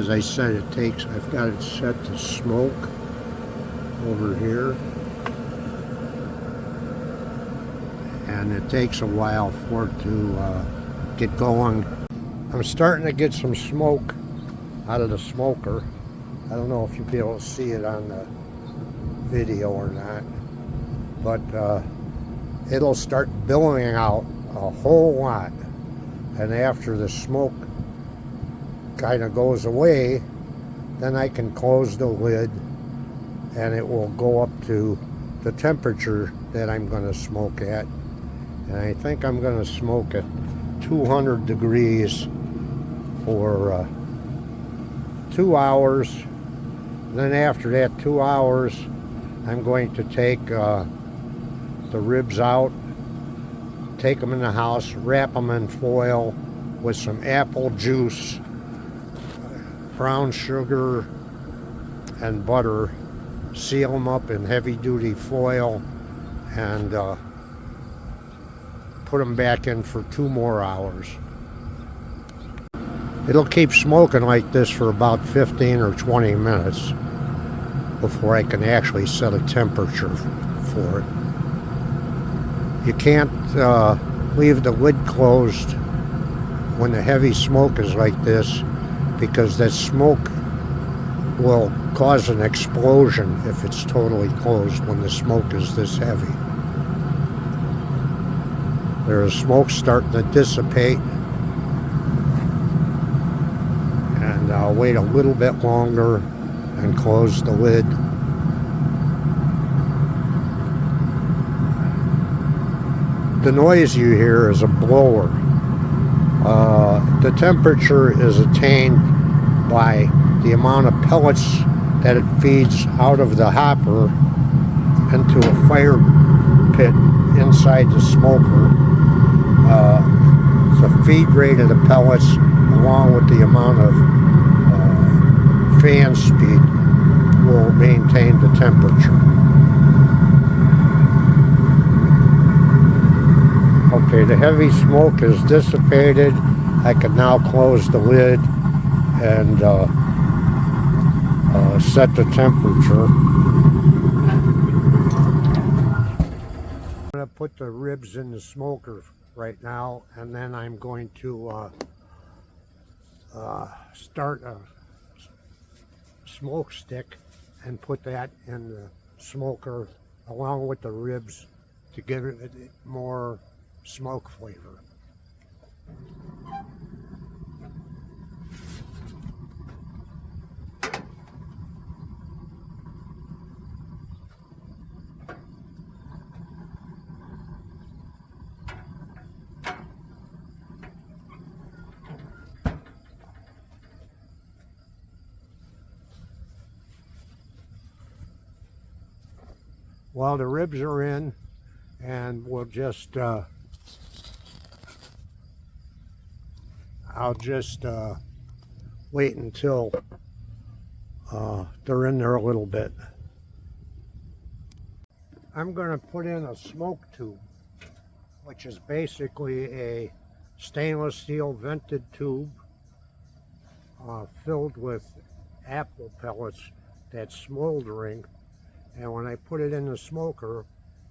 as I said, I've got it set to smoke over here. And it takes a while for it to get going. I'm starting to get some smoke out of the smoker. I don't know if you'll be able to see it on the video or not, but it'll start billowing out a whole lot. And after the smoke kind of goes away, then I can close the lid and it will go up to the temperature that I'm going to smoke at. And I think I'm going to smoke at 200 degrees for 2 hours. Then after that 2 hours, I'm going to take the ribs out, take them in the house, wrap them in foil with some apple juice, brown sugar, and butter, seal them up in heavy-duty foil, and put them back in for 2 more hours. It'll keep smoking like this for about 15 or 20 minutes before I can actually set a temperature for it. You can't leave the lid closed when the heavy smoke is like this, because that smoke will cause an explosion if it's totally closed when the smoke is this heavy. There's smoke starting to dissipate, and I'll wait a little bit longer and close the lid. The noise you hear is a blower. The temperature is attained by the amount of pellets that it feeds out of the hopper into a fire pit inside the smoker. The feed rate of the pellets, along with the amount of fan speed, will maintain the temperature. Okay, the heavy smoke is dissipated. I can now close the lid and set the temperature. I'm going to put the ribs in the smoker right now, and then I'm going to start a smoke stick and put that in the smoker along with the ribs to give it more smoke flavor. Well, the ribs are in, and we'll just I'll just wait until they're in there a little bit. I'm going to put in a smoke tube, which is basically a stainless steel vented tube filled with apple pellets that's smoldering. And when I put it in the smoker,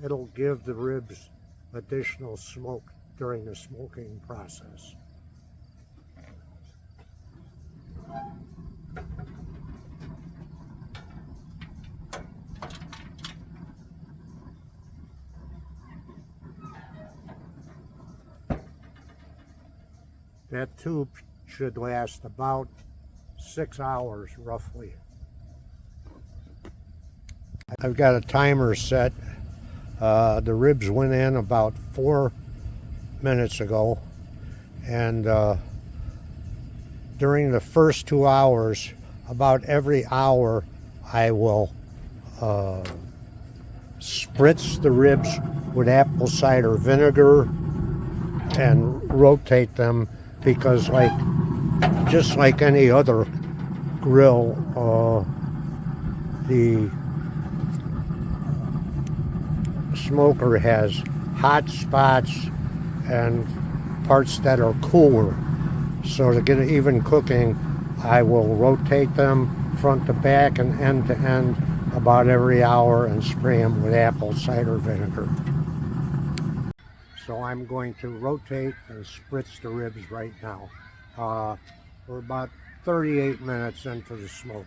it'll give the ribs additional smoke during the smoking process. That tube should last about 6 hours roughly. I've got a timer set. The ribs went in about 4 minutes ago, and during the first 2 hours, about every hour, I will spritz the ribs with apple cider vinegar and rotate them, because just like any other grill, the smoker has hot spots and parts that are cooler. So to get it even cooking, I will rotate them front to back and end to end about every hour and spray them with apple cider vinegar. So I'm going to rotate and spritz the ribs right now. We're about 38 minutes into the smoke.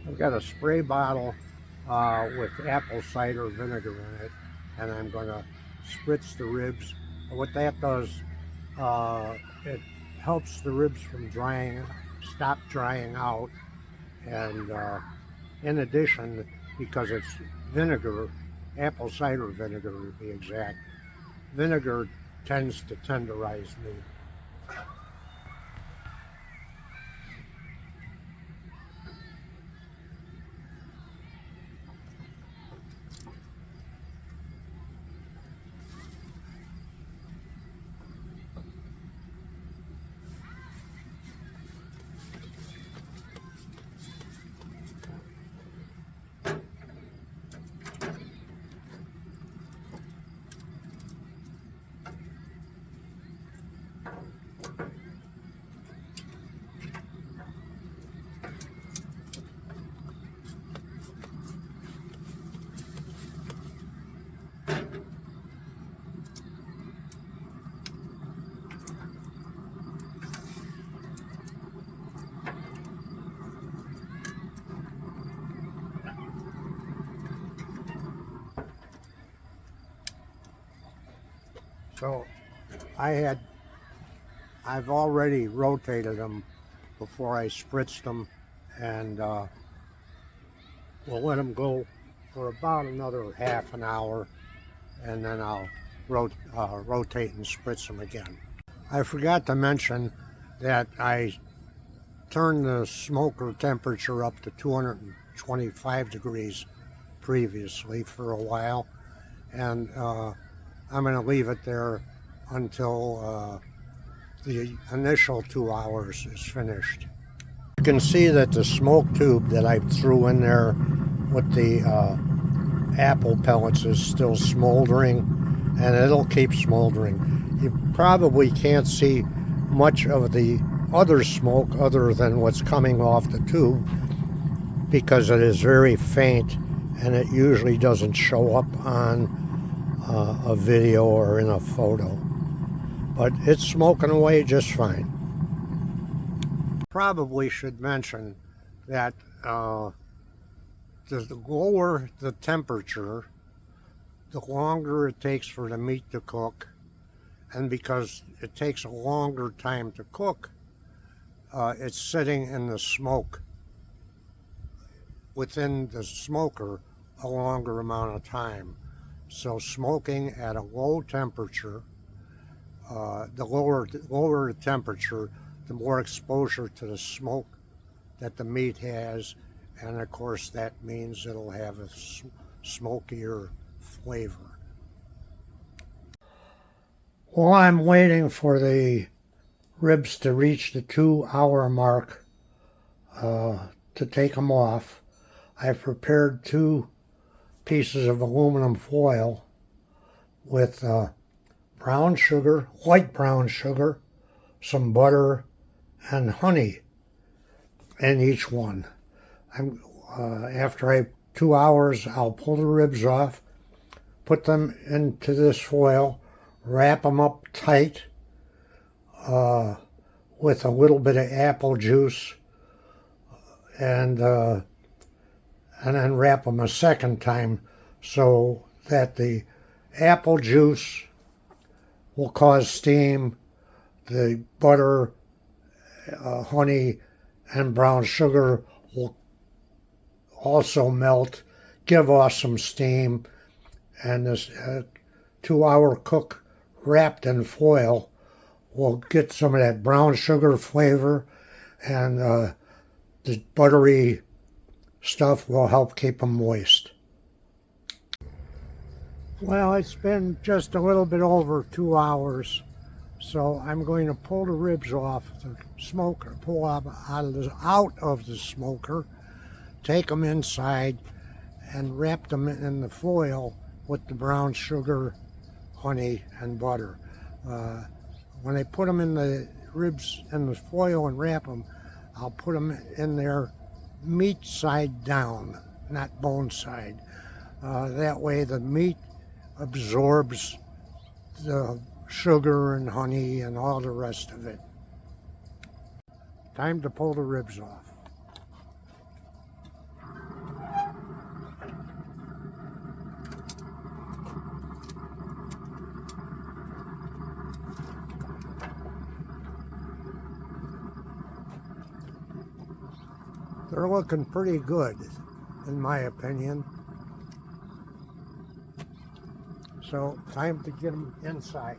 I've got a spray bottle with apple cider vinegar in it, and I'm going to spritz the ribs. What that does, it helps the ribs from stop drying out, and in addition, because it's vinegar, apple cider vinegar to be exact, vinegar tends to tenderize meat. So I've already rotated them before I spritzed them, and we'll let them go for about another half an hour, and then I'll rotate and spritz them again. I forgot to mention that I turned the smoker temperature up to 225 degrees previously for a while, and I'm going to leave it there until the initial 2 hours is finished. You can see that the smoke tube that I threw in there with the apple pellets is still smoldering, and it'll keep smoldering. You probably can't see much of the other smoke other than what's coming off the tube, because it is very faint and it usually doesn't show up on a video or in a photo, but it's smoking away just fine. Probably should mention that the lower the temperature, the longer it takes for the meat to cook, and because it takes a longer time to cook, it's sitting in the smoke within the smoker a longer amount of time. So smoking at a low temperature, the lower the temperature, the more exposure to the smoke that the meat has, and of course that means it'll have a smokier flavor. While I'm waiting for the ribs to reach the 2 hour mark to take them off, I've prepared 2 pieces of aluminum foil with brown sugar, white brown sugar, some butter, and honey in each one. After 2 hours, I'll pull the ribs off, put them into this foil, wrap them up tight with a little bit of apple juice, and then wrap them a second time so that the apple juice will cause steam, the butter, honey, and brown sugar also melt, give off some steam, and this 2-hour cook wrapped in foil will get some of that brown sugar flavor, and the buttery stuff will help keep them moist. Well, it's been just a little bit over 2 hours, so I'm going to pull the ribs off the smoker, pull them out of the smoker, take them inside, and wrap them in the foil with the brown sugar, honey, and butter. When I put them in the ribs in the foil and wrap them, I'll put them in there meat side down, not bone side. That way the meat absorbs the sugar and honey and all the rest of it. Time to pull the ribs off. They're looking pretty good, in my opinion. So, time to get them inside.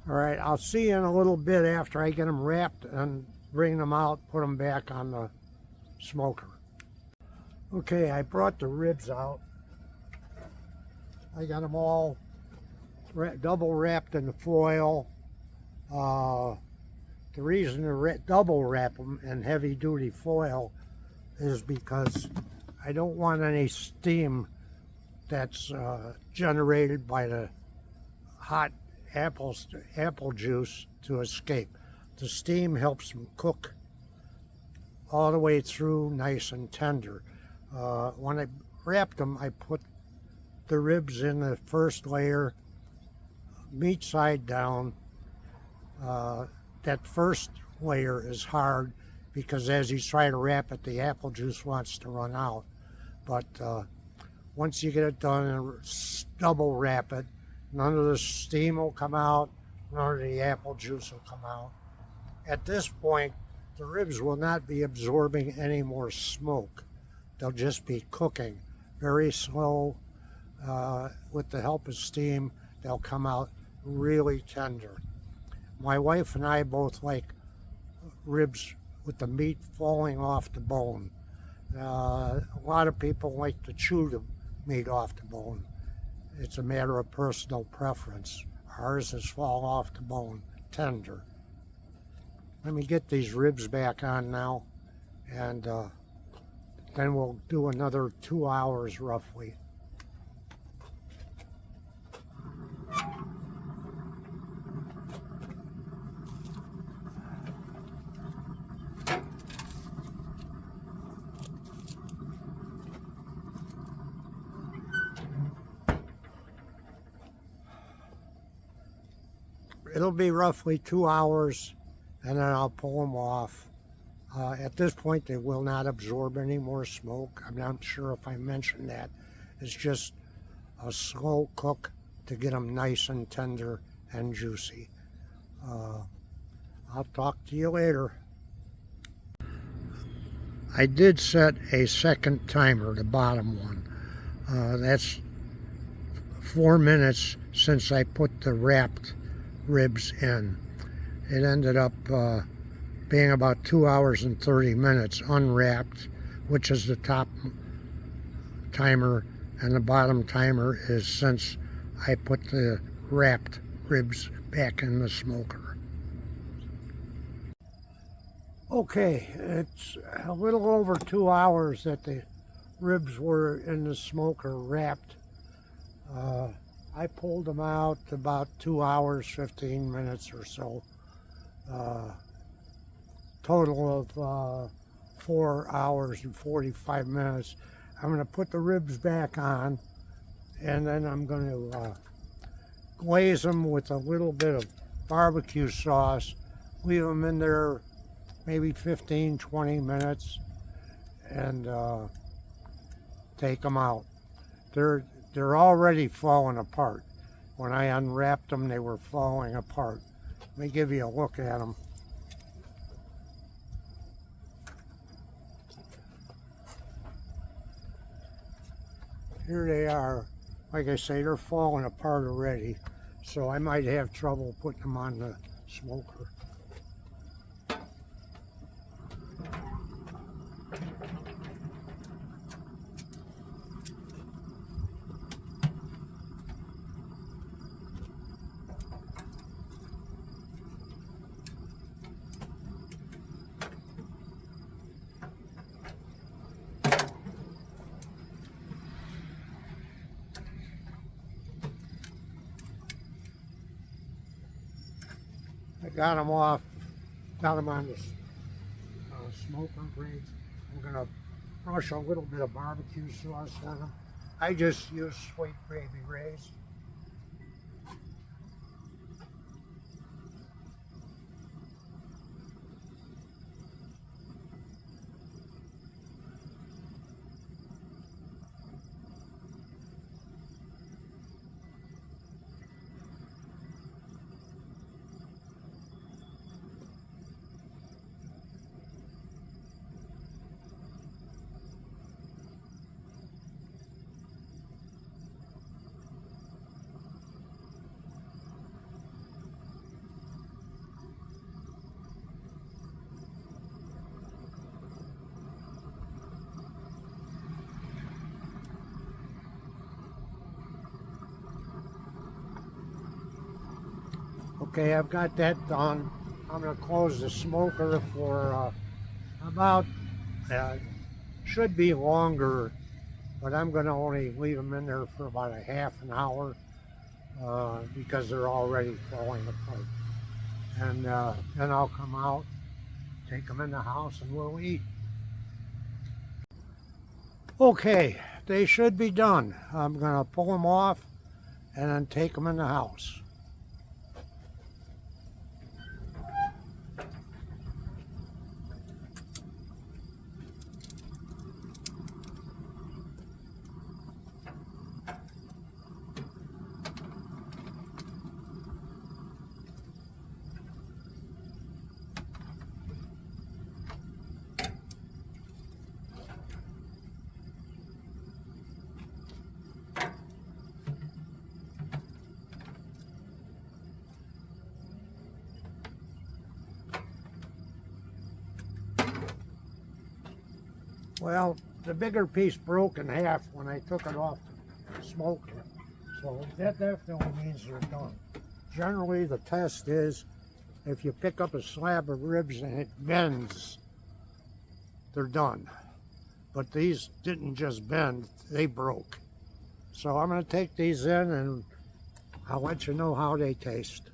All right, I'll see you in a little bit after I get them wrapped and bring them out, put them back on the smoker. Okay, I brought the ribs out. I got them all double wrapped in the foil. The reason to double wrap them in heavy duty foil is because I don't want any steam that's generated by the hot apple juice to escape. The steam helps them cook all the way through nice and tender. When I wrapped them, I put the ribs in the first layer, meat side down. That first layer is hard because as you try to wrap it, the apple juice wants to run out. But once you get it done and double wrap it, none of the steam will come out, none of the apple juice will come out. At this point, the ribs will not be absorbing any more smoke. They'll just be cooking very slow. With the help of steam, they'll come out really tender. My wife and I both like ribs with the meat falling off the bone. A lot of people like to chew the meat off the bone. It's a matter of personal preference. Ours is fall off the bone, tender. Let me get these ribs back on now, and then we'll do another 2 hours roughly. It'll be roughly 2 hours, and then I'll pull them off. At this point, they will not absorb any more smoke. I'm not sure if I mentioned that. It's just a slow cook to get them nice and tender and juicy. I'll talk to you later. I did set a second timer, the bottom one. That's 4 minutes since I put the wrapped ribs in. It ended up being about 2 hours and 30 minutes unwrapped, which is the top timer, and the bottom timer is since I put the wrapped ribs back in the smoker. Okay, it's a little over 2 hours that the ribs were in the smoker wrapped. I pulled them out about 2 hours, 15 minutes or so. Total of 4 hours and 45 minutes. I'm going to put the ribs back on, and then I'm going to glaze them with a little bit of barbecue sauce, leave them in there maybe 15-20 minutes, and take them out. They're already falling apart. When I unwrapped them, they were falling apart. Let me give you a look at them. Here they are. Like I say, they're falling apart already, so I might have trouble putting them on the smoker. I got them off, got them on the smoker grates. I'm gonna brush a little bit of barbecue sauce on them. I just use sweet baby rays. Okay, I've got that done. I'm going to close the smoker for about, should be longer, but I'm going to only leave them in there for about a half an hour because they're already falling apart. And then I'll come out, take them in the house, and we'll eat. Okay, they should be done. I'm going to pull them off and then take them in the house. Well, the bigger piece broke in half when I took it off the smoker. So that definitely means they're done. Generally, the test is if you pick up a slab of ribs and it bends, they're done. But these didn't just bend, they broke. So I'm going to take these in and I'll let you know how they taste.